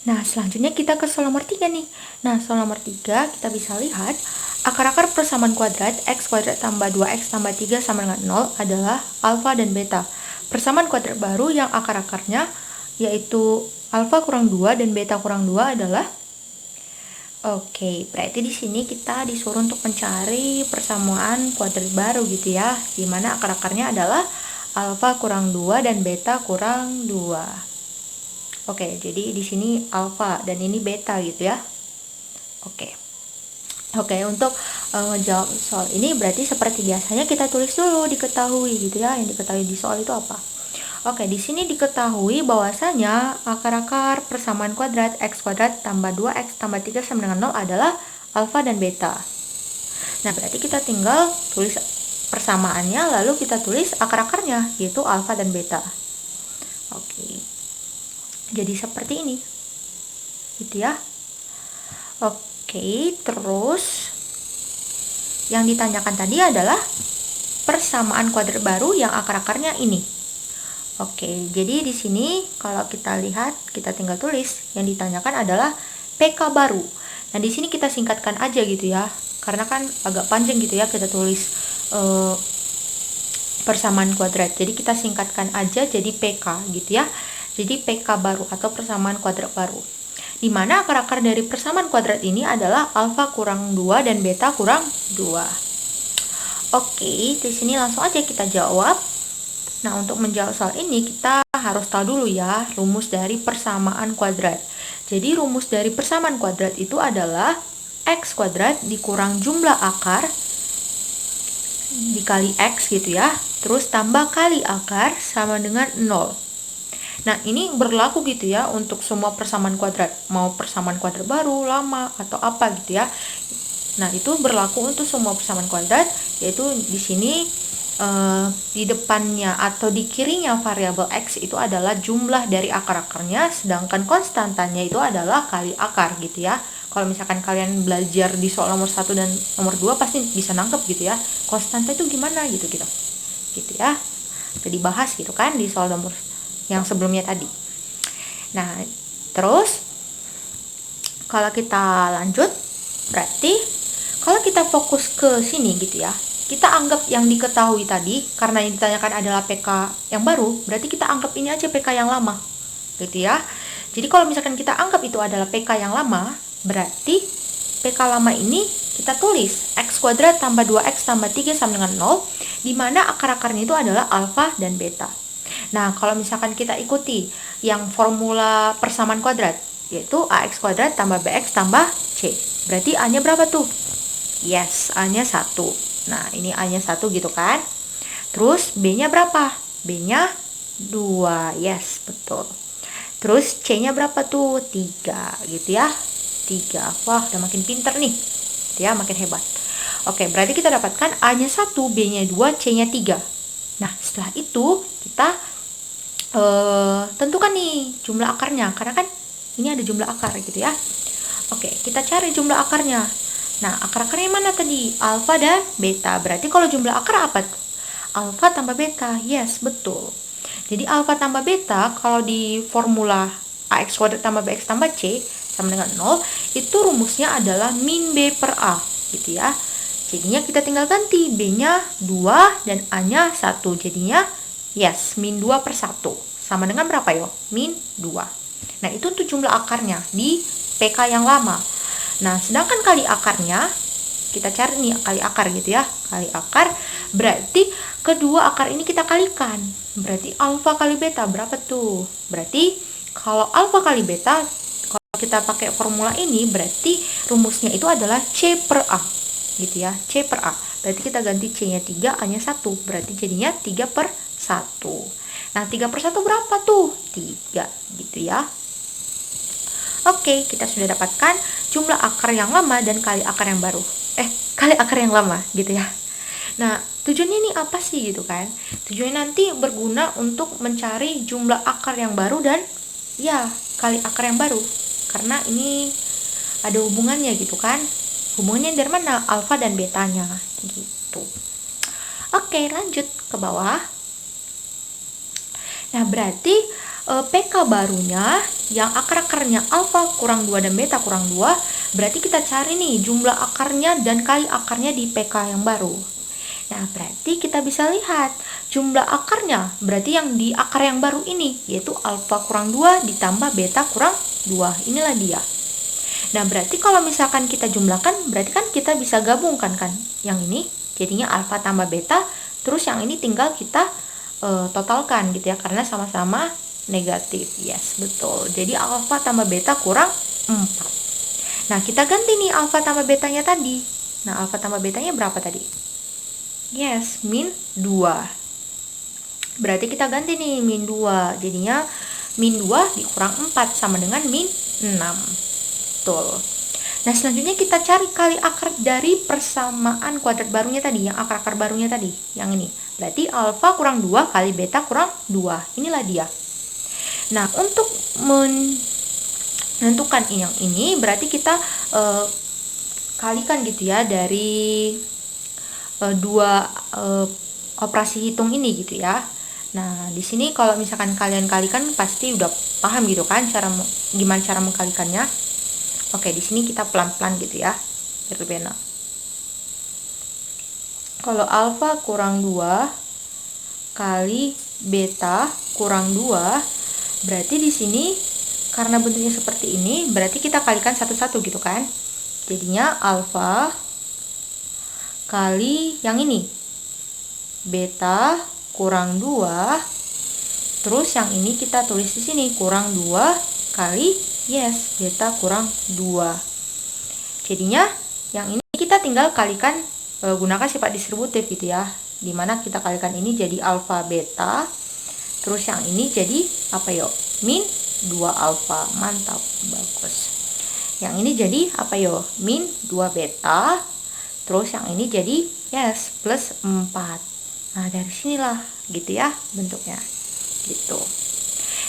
Nah, selanjutnya kita ke soal nomor 3 nih. Nah, soal nomor 3 kita bisa lihat akar-akar persamaan kuadrat x kuadrat tambah 2x tambah 3 sama dengan 0 adalah alfa dan beta. Persamaan kuadrat baru yang akar-akarnya yaitu alfa kurang 2 dan beta kurang 2 adalah. Oke, berarti di sini kita disuruh untuk mencari persamaan kuadrat baru gitu ya, dimana akar-akarnya adalah alfa kurang 2 dan beta kurang 2. Oke, jadi di sini alfa dan ini beta gitu ya. Oke. Oke, untuk menjawab soal ini berarti seperti biasanya kita tulis dulu diketahui gitu ya, yang diketahui di soal itu apa. Oke, di sini diketahui bahwasanya akar-akar persamaan kuadrat x kuadrat tambah 2x tambah 3 sama dengan 0 adalah alfa dan beta. Nah, berarti kita tinggal tulis persamaannya, lalu kita tulis akar-akarnya, yaitu alfa dan beta. Oke, jadi seperti ini, gitu ya. Oke, terus yang ditanyakan tadi adalah persamaan kuadrat baru yang akar-akarnya ini. Oke, jadi di sini kalau kita lihat, kita tinggal tulis yang ditanyakan adalah PK baru. Nah, di sini kita singkatkan aja gitu ya, karena kan agak panjang gitu ya kita tulis persamaan kuadrat. Jadi kita singkatkan aja jadi PK gitu ya. Jadi PK baru atau persamaan kuadrat baru. Di mana akar-akar dari persamaan kuadrat ini adalah alfa kurang 2 dan beta kurang 2. Oke, di sini langsung aja kita jawab. Nah, untuk menjawab soal ini kita harus tahu dulu ya rumus dari persamaan kuadrat. Jadi rumus dari persamaan kuadrat itu adalah x kuadrat dikurang jumlah akar dikali x gitu ya. Terus tambah kali akar sama dengan 0. Nah, ini berlaku gitu ya untuk semua persamaan kuadrat. Mau persamaan kuadrat baru, lama, atau apa gitu ya. Nah, itu berlaku untuk semua persamaan kuadrat, yaitu di sini di depannya atau di kirinya variabel x itu adalah jumlah dari akar-akarnya, sedangkan konstantanya itu adalah kali akar gitu ya. Kalau misalkan kalian belajar di soal nomor 1 dan nomor 2 pasti bisa nangkep gitu ya, konstanta itu gimana gitu ya. Jadi bahas gitu kan di soal nomor yang sebelumnya tadi. Nah, terus kalau kita lanjut, berarti kalau kita fokus ke sini gitu ya, kita anggap yang diketahui tadi, karena yang ditanyakan adalah PK yang baru, berarti kita anggap ini aja PK yang lama, gitu ya. Jadi kalau misalkan kita anggap itu adalah PK yang lama, berarti PK lama ini kita tulis x kuadrat tambah 2x tambah 3 sama dengan 0, di mana akar-akarnya itu adalah alfa dan beta. Nah, kalau misalkan kita ikuti yang formula persamaan kuadrat, yaitu ax kuadrat tambah bx tambah c, berarti a-nya berapa tuh? Yes, a-nya 1. Nah, ini a-nya 1 gitu kan. Terus b-nya berapa? B-nya 2. Yes, betul. Terus c-nya berapa tuh? 3 gitu ya. 3. Wah, udah makin pinter nih. Ya, makin hebat. Oke, berarti kita dapatkan a-nya 1, b-nya 2, c-nya 3. Nah, setelah itu kita tentukan nih jumlah akarnya, karena kan ini ada jumlah akar gitu ya. Oke, kita cari jumlah akarnya. Nah, akar-akarnya mana tadi? Alfa dan beta. Berarti kalau jumlah akar apa? Alfa tambah beta. Yes, betul. Jadi alfa tambah beta kalau di formula ax kuadrat tambah bx tambah c sama dengan 0, itu rumusnya adalah min b per a gitu ya. Jadinya kita tinggal ganti b-nya 2 dan a-nya 1. Jadinya yes, min 2 per 1 sama dengan berapa yo? Min 2. Nah, itu untuk jumlah akarnya di PK yang lama. Nah, sedangkan kali akarnya, kita cari nih kali akar gitu ya. Kali akar, berarti kedua akar ini kita kalikan. Berarti alfa kali beta, berapa tuh? Berarti kalau alfa kali beta, kalau kita pakai formula ini, berarti rumusnya itu adalah C per A. Gitu ya, C per A. Berarti kita ganti C-nya 3, A-nya 1. Berarti jadinya 3 per 1. Nah, 3 per 1 berapa tuh? 3, gitu ya. Oke, kita sudah dapatkan jumlah akar yang lama dan kali akar yang baru. Kali akar yang lama gitu ya. Nah, tujuannya ini apa sih gitu kan? Tujuannya nanti berguna untuk mencari jumlah akar yang baru dan ya, kali akar yang baru. Karena ini ada hubungannya gitu kan. Hubungannya dari mana? Alfa dan betanya gitu. Oke, lanjut ke bawah. Nah, berarti PK barunya yang akar-akarnya alfa kurang 2 dan beta kurang 2, berarti kita cari nih jumlah akarnya dan kali akarnya di PK yang baru. Nah, berarti kita bisa lihat jumlah akarnya, berarti yang di akar yang baru ini, yaitu alfa kurang 2 ditambah beta kurang 2. Inilah dia. Nah, berarti kalau misalkan kita jumlahkan, berarti kan kita bisa gabungkan kan yang ini, jadinya alfa tambah beta, terus yang ini tinggal kita totalkan gitu ya, karena sama-sama negatif. Yes, betul. Jadi alfa tambah beta kurang 4. Nah, kita ganti nih alfa tambah betanya tadi. Nah, alfa tambah betanya berapa tadi? Yes, min 2. Berarti kita ganti nih min 2. Jadinya min 2 dikurang 4 sama dengan min 6. Betul. Nah, selanjutnya kita cari kali akar dari persamaan kuadrat barunya tadi, yang akar-akar barunya tadi, yang ini. Berarti alfa kurang 2 kali beta kurang 2. Inilah dia. Nah, untuk menentukan yang ini, berarti kita kalikan gitu ya dari dua operasi hitung ini gitu ya. Nah, di sini kalau misalkan kalian kalikan pasti udah paham gitu kan gimana cara mengkalikannya. Oke, di sini kita pelan-pelan gitu ya, biar lebih enak. Kalau alfa kurang 2 kali beta kurang 2, berarti di sini karena bentuknya seperti ini, berarti kita kalikan satu-satu gitu kan. Jadinya alfa kali yang ini, beta kurang 2, terus yang ini kita tulis di sini kurang 2 kali beta kurang 2. Jadinya yang ini kita tinggal kalikan gunakan sifat distributif gitu ya, dimana kita kalikan ini jadi alfa beta, terus yang ini jadi apa yo, min 2 alfa. Mantap, bagus. Yang ini jadi apa yo, min 2 beta, terus yang ini jadi plus 4. Nah, dari sinilah gitu ya bentuknya gitu.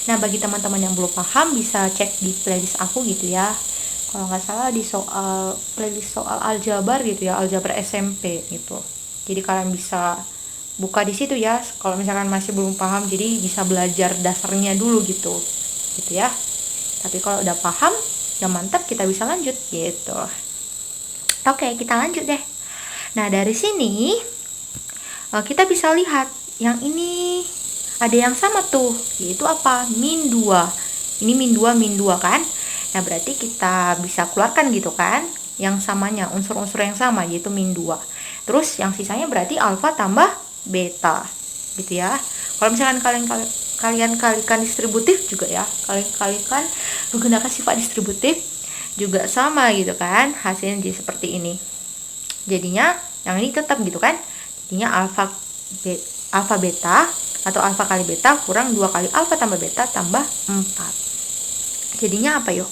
Nah, bagi teman-teman yang belum paham bisa cek di playlist aku gitu ya, kalau nggak salah di playlist soal aljabar gitu ya, aljabar SMP gitu. Jadi kalian bisa buka di situ ya kalau misalkan masih belum paham, jadi bisa belajar dasarnya dulu gitu ya. Tapi kalau udah paham ya mantap, kita bisa lanjut gitu. Oke, kita lanjut deh. Nah, dari sini kita bisa lihat yang ini ada yang sama tuh, yaitu apa? Min 2. Ini min 2 kan? Nah, berarti kita bisa keluarkan gitu kan, yang samanya, unsur-unsur yang sama, yaitu min 2. Terus yang sisanya berarti alfa tambah beta gitu ya. Kalau misalkan kalian kalikan distributif juga ya, kalian kalikan menggunakan sifat distributif juga sama gitu kan, hasilnya jadi seperti ini. Jadinya yang ini tetap gitu kan, jadinya alfa beta atau alfa kali beta kurang 2 kali alfa tambah beta tambah 4. Jadinya apa yuk?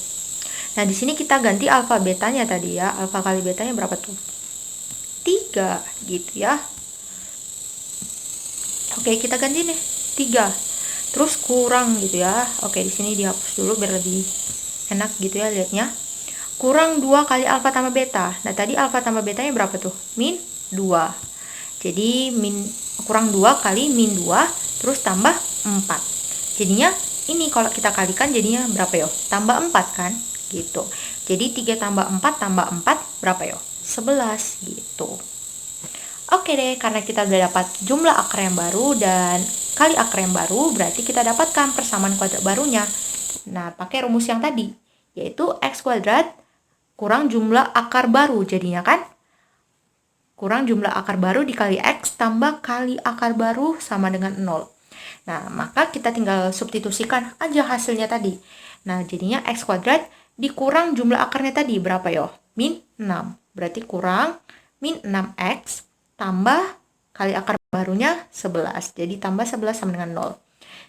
Nah, di sini kita ganti alfa betanya tadi ya. Alfa kali betanya berapa tuh? 3 gitu ya. Oke, kita ganti nih 3. Terus kurang gitu ya. Oke, di sini dihapus dulu biar lebih enak gitu ya lihatnya. Kurang 2 kali alfa tambah beta. Nah, tadi alfa tambah betanya berapa tuh? Min 2. Jadi kurang 2 kali min 2 terus tambah 4. Jadinya ini kalau kita kalikan jadinya berapa yo? Tambah 4 kan? Gitu. Jadi 3 tambah 4 tambah 4 berapa yo? 11 gitu. Oke deh, karena kita udah dapat jumlah akar yang baru dan kali akar yang baru, berarti kita dapatkan persamaan kuadrat barunya. Nah, pakai rumus yang tadi, yaitu x kuadrat kurang jumlah akar baru, jadinya kan? Kurang jumlah akar baru dikali x tambah kali akar baru sama dengan 0. Nah, maka kita tinggal substitusikan aja hasilnya tadi. Nah, jadinya x kuadrat dikurang jumlah akarnya tadi, berapa yo? Min 6. Berarti kurang min 6x tambah kali akar barunya 11. Jadi tambah 11 sama dengan 0.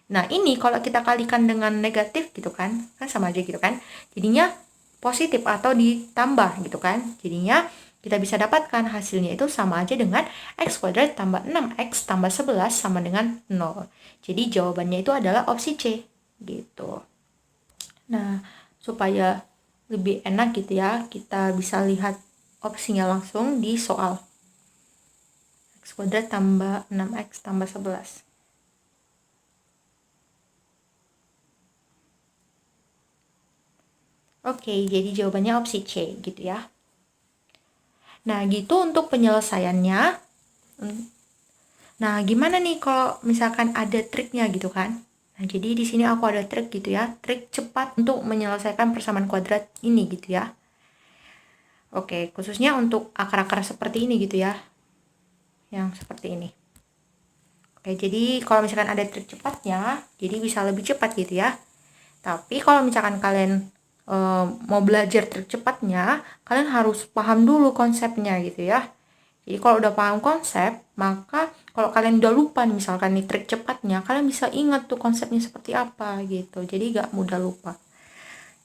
Nah, ini kalau kita kalikan dengan negatif gitu kan sama aja gitu kan. Jadinya positif atau ditambah gitu kan. Jadinya kita bisa dapatkan hasilnya itu sama aja dengan x kuadrat tambah 6x tambah 11 sama dengan 0. Jadi jawabannya itu adalah opsi C gitu. Nah, supaya lebih enak gitu ya, kita bisa lihat opsinya langsung di soal. X kuadrat tambah 6x tambah 11. Oke, jadi jawabannya opsi C gitu ya. Nah, gitu untuk penyelesaiannya. Nah, gimana nih kalau misalkan ada triknya gitu kan? Nah, jadi di sini aku ada trik gitu ya, trik cepat untuk menyelesaikan persamaan kuadrat ini gitu ya. Oke, khususnya untuk akar-akar seperti ini gitu ya, yang seperti ini. Oke, jadi kalau misalkan ada trik cepatnya, jadi bisa lebih cepat gitu ya. Tapi kalau misalkan kalian mau belajar trik cepatnya, kalian harus paham dulu konsepnya gitu ya. Jadi kalau udah paham konsep, maka kalau kalian udah lupa nih, misalkan nih trik cepatnya, kalian bisa ingat tuh konsepnya seperti apa gitu. Jadi gak mudah lupa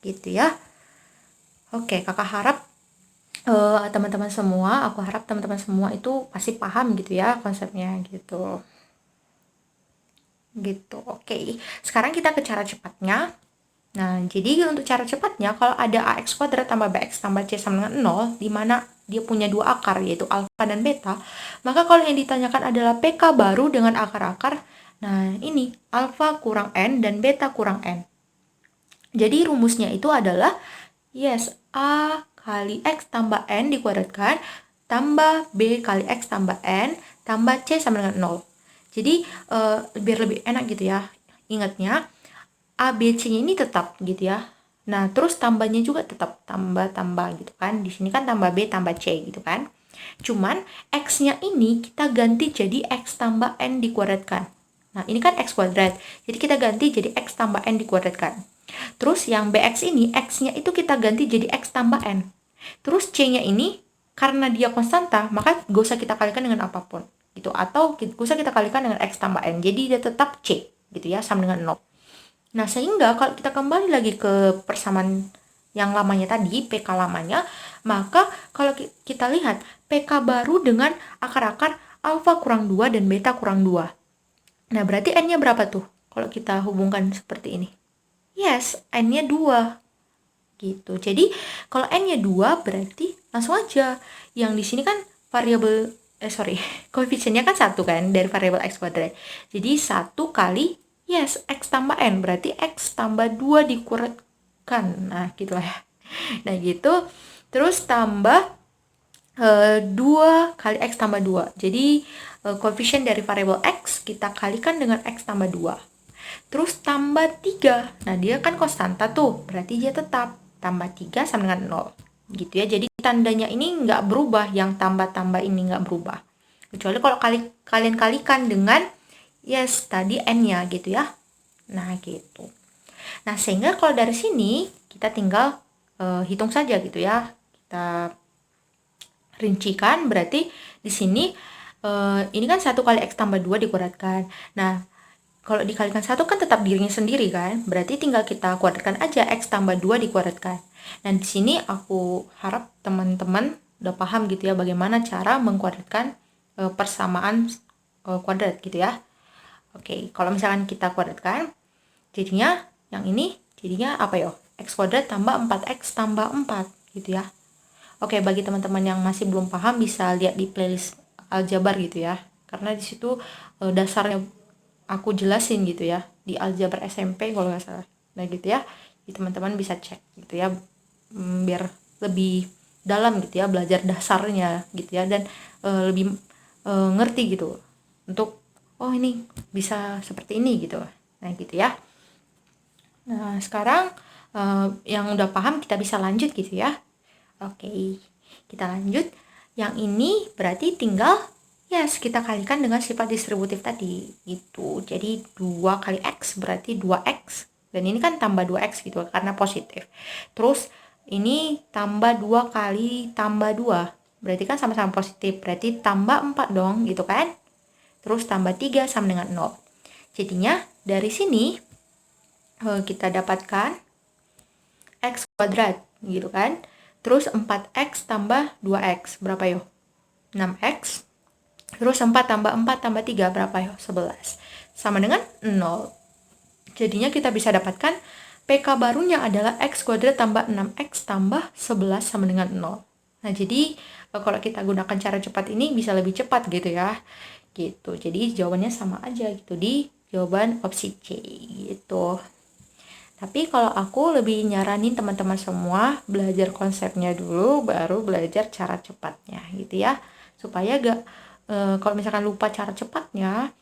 gitu ya. Oke, kakak harap teman-teman semua, aku harap teman-teman semua itu pasti paham gitu ya konsepnya gitu. Gitu, oke. Sekarang kita ke cara cepatnya. Nah, jadi untuk cara cepatnya, kalau ada ax kuadrat tambah bx tambah c sama dengan 0, di mana dia punya dua akar, yaitu alfa dan beta, maka kalau yang ditanyakan adalah pk baru dengan akar-akar, nah ini, alfa kurang n dan beta kurang n. Jadi rumusnya itu adalah, yes, a kali x tambah n dikuadratkan, tambah b kali x tambah n, tambah c sama dengan 0. Jadi, biar lebih enak gitu ya, ingatnya, A, B, C-nya ini tetap gitu ya. Nah, terus tambahnya juga tetap tambah gitu kan. Di sini kan tambah B tambah C gitu kan. Cuman X-nya ini kita ganti jadi X tambah N dikuadratkan. Nah, ini kan X kuadrat. Jadi kita ganti jadi X tambah N dikuadratkan. Terus yang BX ini, X-nya itu kita ganti jadi X tambah N. Terus C-nya ini, karena dia konstanta, maka gak usah kita kalikan dengan apapun. Gitu. Atau gak usah kita kalikan dengan X tambah N. Jadi dia tetap C gitu ya, sama dengan 0. Nah, sehingga kalau kita kembali lagi ke persamaan yang lamanya tadi, PK lamanya, maka kalau kita lihat PK baru dengan akar-akar alfa kurang 2 dan beta kurang 2. Nah, berarti N-nya berapa tuh kalau kita hubungkan seperti ini? Yes, N-nya 2. Gitu. Jadi, kalau N-nya 2 berarti langsung aja. Yang di sini kan variabel koefisiennya kan 1 kan dari variabel x kuadrat. Jadi 1 kali yes, X tambah N, berarti X tambah 2 dikurankan. Nah, gitu lah ya. Nah, gitu. Terus tambah 2 kali X tambah 2. Jadi, koefisien dari variabel X kita kalikan dengan X tambah 2. Terus tambah 3. Nah, dia kan konstanta tuh, berarti dia tetap. Tambah 3 sama dengan 0. Gitu ya, jadi tandanya ini nggak berubah, yang tambah-tambah ini nggak berubah. Kecuali kalau kalian kalikan dengan yes, tadi N-nya gitu ya. Nah, gitu. Nah, sehingga kalau dari sini kita tinggal hitung saja gitu ya. Kita rincikan, berarti di sini ini kan 1 kali X tambah 2 dikuadratkan. Nah, kalau dikalikan 1 kan tetap dirinya sendiri kan. Berarti tinggal kita kuadratkan aja X tambah 2 dikuadratkan. Nah, di sini aku harap teman-teman udah paham gitu ya bagaimana cara mengkuadratkan persamaan kuadrat gitu ya. Oke, kalau misalkan kita kuadratkan, jadinya yang ini jadinya apa ya? X kuadrat tambah 4X tambah 4 gitu ya. Oke, bagi teman-teman yang masih belum paham bisa lihat di playlist aljabar gitu ya. Karena di situ dasarnya aku jelasin gitu ya di aljabar SMP kalau nggak salah. Nah, gitu ya. Jadi teman-teman bisa cek gitu ya. Biar lebih dalam gitu ya belajar dasarnya gitu ya, dan lebih ngerti gitu untuk oh ini bisa seperti ini gitu. Nah, gitu ya. Nah, sekarang yang udah paham kita bisa lanjut gitu ya. Oke, kita lanjut. Yang ini berarti tinggal yes, kita kalikan dengan sifat distributif tadi gitu. Jadi 2 kali X berarti 2X. Dan ini kan tambah 2X gitu karena positif. Terus ini tambah 2 kali tambah 2. Berarti kan sama-sama positif. Berarti tambah 4 dong gitu kan. Terus tambah 3 sama dengan 0. Jadinya dari sini kita dapatkan X kuadrat gitu kan. Terus 4X tambah 2X berapa yo? 6X. Terus 4 tambah 4 tambah 3 berapa yo? 11. Sama dengan 0. Jadinya kita bisa dapatkan PK barunya adalah X kuadrat tambah 6X tambah 11 sama dengan 0. Nah, jadi kalau kita gunakan cara cepat ini bisa lebih cepat gitu ya. Gitu. Jadi jawabannya sama aja gitu di jawaban opsi C gitu. Tapi kalau aku lebih nyaranin teman-teman semua belajar konsepnya dulu, baru belajar cara cepatnya gitu ya. Supaya gak, kalau misalkan lupa cara cepatnya,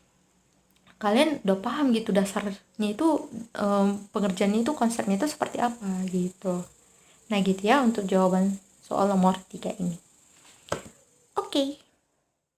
kalian udah paham gitu dasarnya itu, pengerjaannya itu konsepnya itu seperti apa gitu. Nah gitu ya untuk jawaban soal nomor 3 ini. Oke.